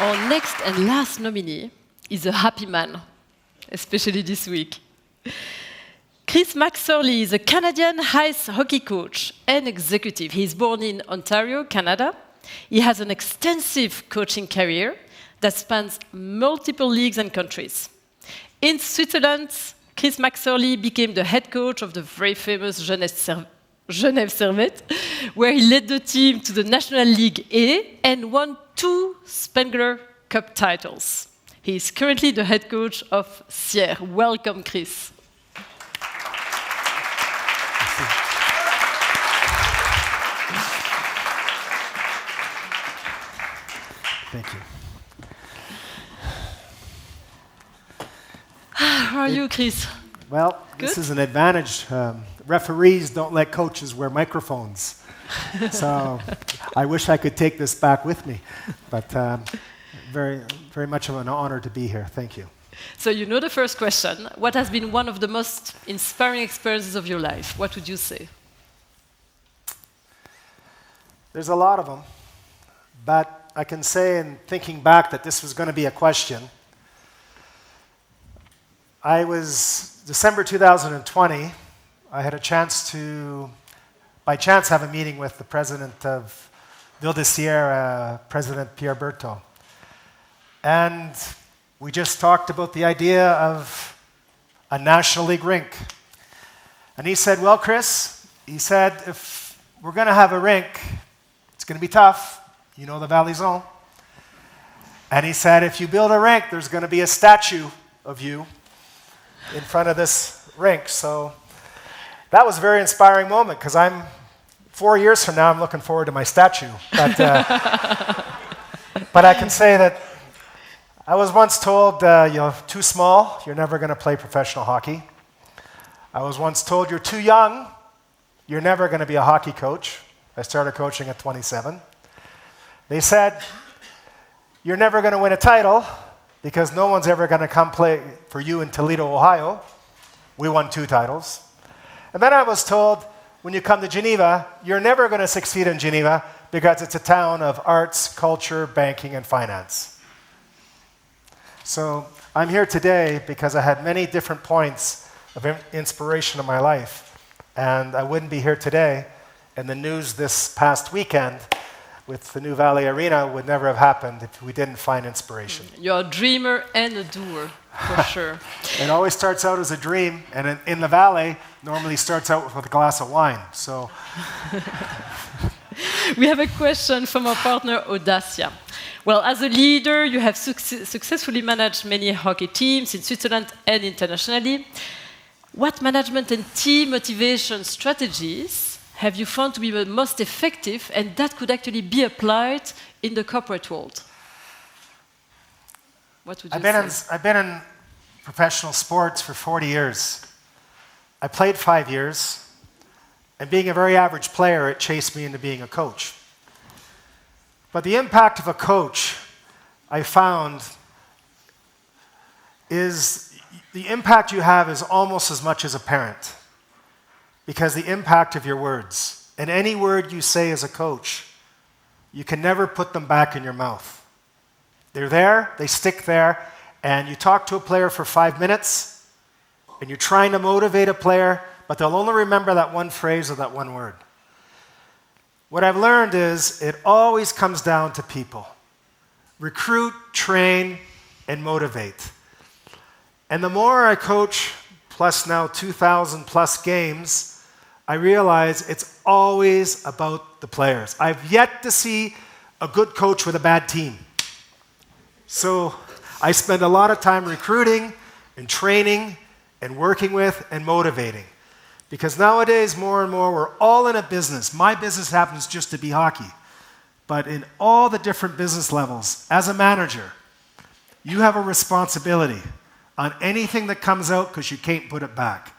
Our next and last nominee is a happy man, especially this week. Chris McSorley is a Canadian ice hockey coach and executive. He's born in Ontario, Canada. He has an extensive coaching career that spans multiple leagues and countries. In Switzerland, Chris McSorley became the head coach of the very famous Genève Servette, where he led the team to the National League A and won 2 Spengler Cup titles. He is currently the head coach of Sierre. Welcome, Chris. Thank you. How are you, Chris? Well, this is an advantage. Referees don't let coaches wear microphones. So I wish I could take this back with me. But very, very much of an honor to be here. Thank you. So you know the first question. What has been one of the most inspiring experiences of your life? What would you say? There's a lot of them. But I can say, in thinking back, that this was going to be a question. I was, December 2020, I had a chance to, by chance, have a meeting with the president of Ville de Sierre, President Pierre Berthaud. And we just talked about the idea of a National League rink. And he said, well, Chris, he said, if we're going to have a rink, it's going to be tough. You know the Valley Zone. And he said, if you build a rink, there's going to be a statue of you in front of this rink. So that was a very inspiring moment, because 4 years from now, I'm looking forward to my statue. But, but I can say that I was once told, too small, you're never going to play professional hockey. I was once told, you're too young, you're never going to be a hockey coach. I started coaching at 27. They said, you're never going to win a title because no one's ever going to come play for you in Toledo, Ohio. We won 2 titles. And then I was told, when you come to Geneva, you're never going to succeed in Geneva because it's a town of arts, culture, banking, and finance. So I'm here today because I had many different points of inspiration in my life. And I wouldn't be here today. And the news this past weekend with the new Valley Arena would never have happened if we didn't find inspiration. You're a dreamer and a doer, for sure. It always starts out as a dream, and in the Valley, normally starts out with a glass of wine. So, we have a question from our partner, Audacia. Well, as a leader, you have successfully managed many hockey teams in Switzerland and internationally. What management and team motivation strategies have you found to be the most effective, and that could actually be applied in the corporate world? What would you say? I've been in professional sports for 40 years. I played 5 years, and being a very average player, it chased me into being a coach. But the impact of a coach, I found, is the impact you have is almost as much as a parent. Because the impact of your words, and any word you say as a coach, you can never put them back in your mouth. They're there, they stick there, and you talk to a player for 5 minutes, and you're trying to motivate a player, but they'll only remember that one phrase or that one word. What I've learned is it always comes down to people. Recruit, train, and motivate. And the more I coach, plus now 2,000 plus games, I realize it's always about the players. I've yet to see a good coach with a bad team. So I spend a lot of time recruiting and training and working with and motivating. Because nowadays, more and more, we're all in a business. My business happens just to be hockey. But in all the different business levels, as a manager, you have a responsibility on anything that comes out because you can't put it back.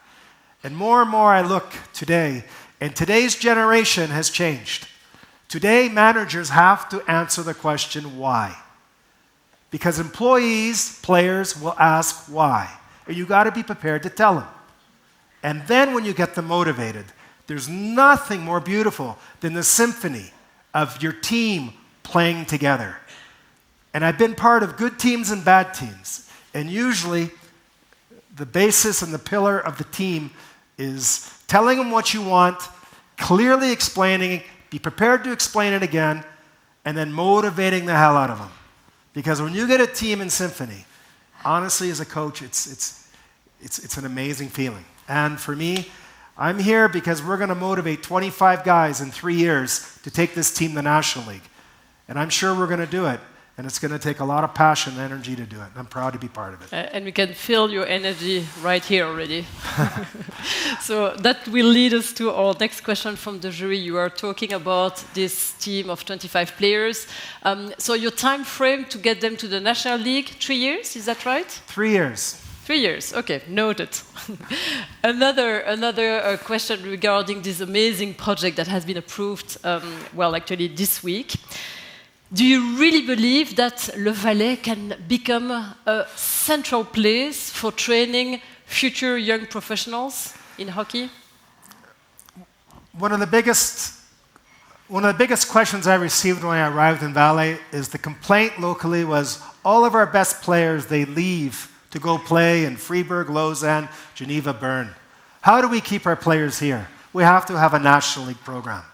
And more I look today, and today's generation has changed. Today, managers have to answer the question, why? Because employees, players will ask why. And you got to be prepared to tell them. And then when you get them motivated, there's nothing more beautiful than the symphony of your team playing together. And I've been part of good teams and bad teams. And usually, the basis and the pillar of the team is telling them what you want, clearly explaining it, be prepared to explain it again, and then motivating the hell out of them. Because when you get a team in symphony, honestly, as a coach, it's an amazing feeling. And for me, I'm here because we're going to motivate 25 guys in 3 years to take this team to the National League. And I'm sure we're going to do it. And it's going to take a lot of passion and energy to do it. And I'm proud to be part of it. And we can feel your energy right here already. So that will lead us to our next question from the jury. You are talking about this team of 25 players. So your time frame to get them to the National League, 3 years, is that right? 3 years. 3 years, okay, noted. Another question regarding this amazing project that has been approved, actually this week. Do you really believe that Le Valais can become a central place for training future young professionals in hockey? One of the biggest questions I received when I arrived in Valais is the complaint locally was all of our best players, they leave to go play in Fribourg, Lausanne, Geneva, Bern. How do we keep our players here? We have to have a National League program.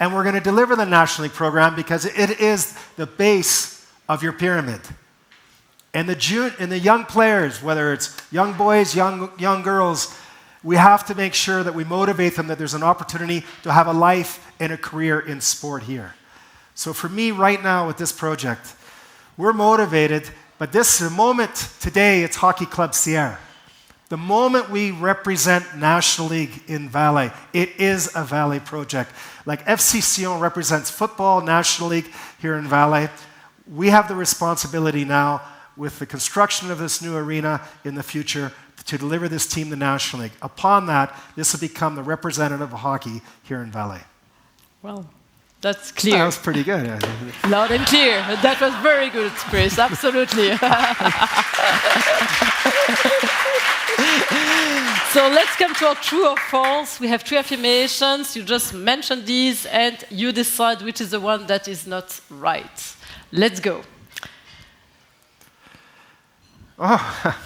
And we're going to deliver the National League program because it is the base of your pyramid. And the young players, whether it's young boys, young girls, we have to make sure that we motivate them that there's an opportunity to have a life and a career in sport here. So for me right now with this project, we're motivated, but this moment today, it's Hockey Club Sierre. The moment we represent National League in Valais, it is a Valais project. Like FC Sion represents football, National League here in Valais. We have the responsibility now with the construction of this new arena in the future to deliver this team to the National League. Upon that, this will become the representative of hockey here in Valais. Well, that's clear. That was pretty good. Loud and clear. That was very good, Chris. Absolutely. So let's come to our true or false. We have 3 affirmations. You just mentioned these, and you decide which is the one that is not right. Let's go. Oh,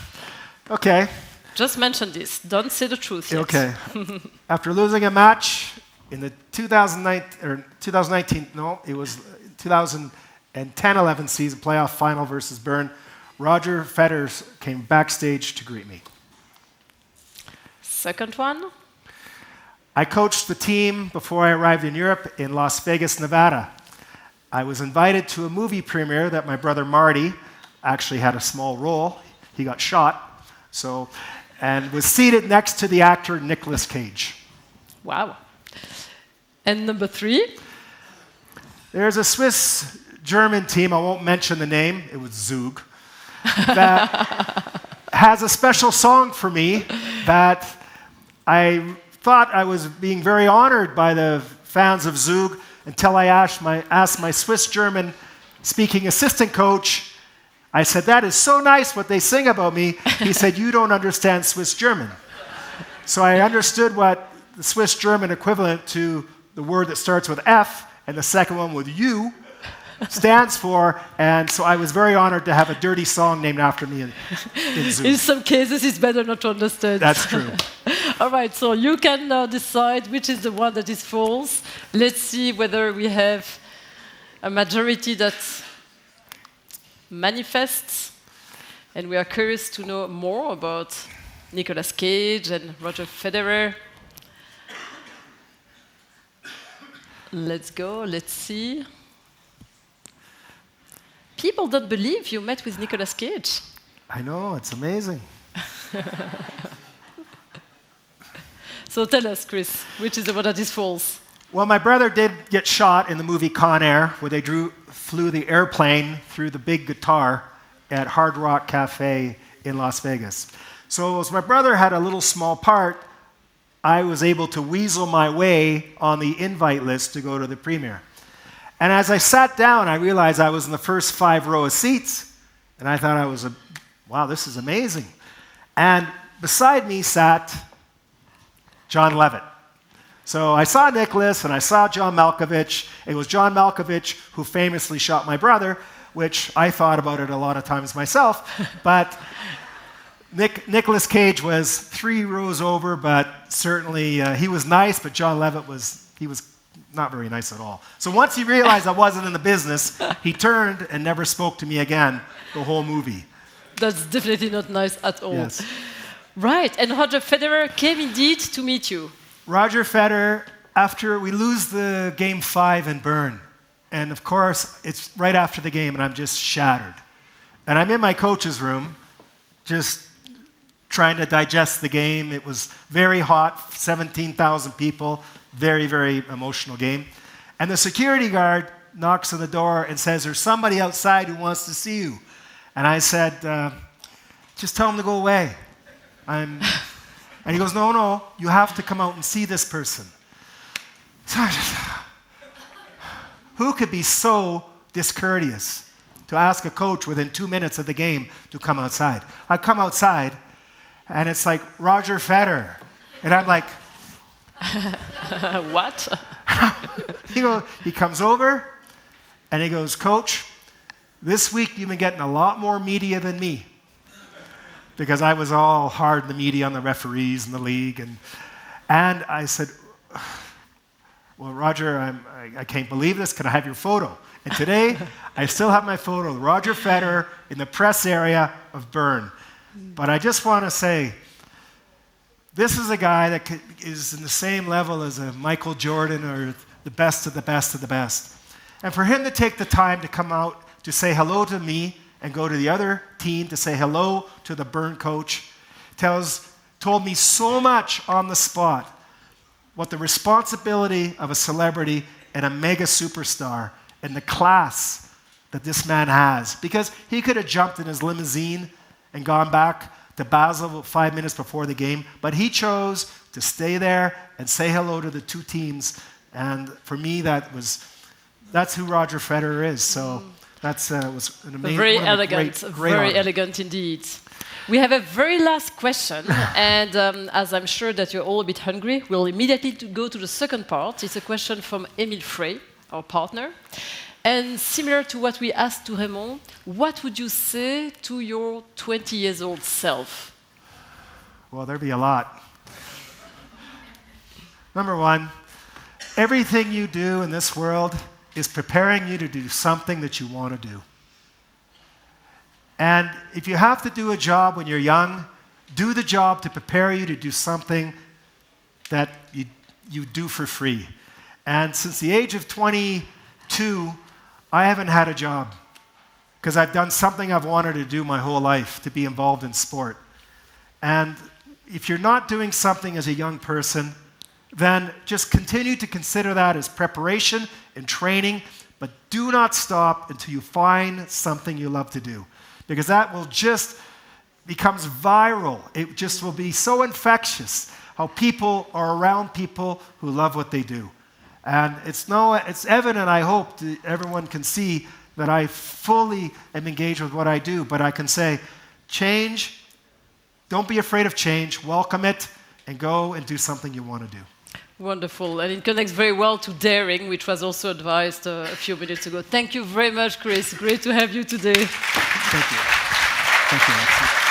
okay. Just mention this. Don't say the truth yet. Okay. After losing a match in the 2010-11 season playoff final versus Bern, Roger Federer came backstage to greet me. Second one. I coached the team before I arrived in Europe in Las Vegas, Nevada. I was invited to a movie premiere that my brother Marty actually had a small role. He got shot, and was seated next to the actor Nicolas Cage. Wow. And number 3. There's a Swiss-German team, I won't mention the name, it was Zug, that has a special song for me that I thought I was being very honored by the fans of Zug until I asked my Swiss-German speaking assistant coach, I said, that is so nice what they sing about me. He said, you don't understand Swiss-German. So I understood what the Swiss-German equivalent to the word that starts with F and the second one with U stands for, and so I was very honored to have a dirty song named after me in Zug. In some cases, it's better not to understand. That's true. All right, so you can now decide which is the one that is false. Let's see whether we have a majority that manifests, and we are curious to know more about Nicolas Cage and Roger Federer. Let's go, let's see. People don't believe you met with Nicolas Cage. I know, it's amazing. So tell us, Chris, which is the one that is false? Well, my brother did get shot in the movie Con Air, where they flew the airplane through the big guitar at Hard Rock Cafe in Las Vegas. So as my brother had a little small part, I was able to weasel my way on the invite list to go to the premiere. And as I sat down, I realized I was in the first 5 rows of seats, and I thought wow, this is amazing. And beside me sat John Levitt. So I saw Nicholas and I saw John Malkovich. It was John Malkovich who famously shot my brother. which I thought about it a lot of times myself. But Nicolas Cage was 3 rows over, but certainly he was nice, but John Levitt was not very nice at all. So once he realized I wasn't in the business, he turned and never spoke to me again the whole movie. That's definitely not nice at all. Yes. Right, and Roger Federer came indeed to meet you. Roger Federer, after we lose the game 5 in Bern, and of course, it's right after the game, and I'm just shattered. And I'm in my coach's room, just trying to digest the game. It was very hot, 17,000 people, very, very emotional game. And the security guard knocks on the door and says, there's somebody outside who wants to see you. And I said, just tell him to go away. And he goes, no, you have to come out and see this person. So I just, who could be so discourteous to ask a coach within 2 minutes of the game to come outside? I come outside, and it's like Roger Federer. And I'm like, What? he comes over, and he goes, Coach, this week you've been getting a lot more media than me. Because I was all hard in the media on the referees and the league. And I said, well, Roger, I can't believe this. Can I have your photo? And today, I still have my photo, Roger Federer in the press area of Bern. But I just want to say, this is a guy that is in the same level as a Michael Jordan or the best of the best of the best. And for him to take the time to come out to say hello to me and go to the other team to say hello to the Bern coach told me so much on the spot what the responsibility of a celebrity and a mega superstar and the class that this man has. Because he could have jumped in his limousine and gone back to Basel 5 minutes before the game, but he chose to stay there and say hello to the 2 teams. And for me, that's who Roger Federer is. So that was an amazing, very elegant, great very honor. elegant indeed. We have a very last question, and as I'm sure that you're all a bit hungry, we'll immediately go to the second part. It's a question from Emile Frey, our partner. And similar to what we asked to Raymond, what would you say to your 20-year-old self? Well, there'd be a lot. Number 1, everything you do in this world is preparing you to do something that you want to do. And if you have to do a job when you're young, do the job to prepare you to do something that you do for free. And since the age of 22, I haven't had a job because I've done something I've wanted to do my whole life, to be involved in sport. And if you're not doing something as a young person, then just continue to consider that as preparation and training, but do not stop until you find something you love to do. Because that will just becomes viral. It just will be so infectious how people are around people who love what they do. And it's evident, I hope, that everyone can see that I fully am engaged with what I do, but I can say, change, don't be afraid of change, welcome it, and go and do something you want to do. Wonderful, and it connects very well to daring, which was also advised a few minutes ago. Thank you very much, Chris. Great to have you today. Thank you. Thank you, Alexis.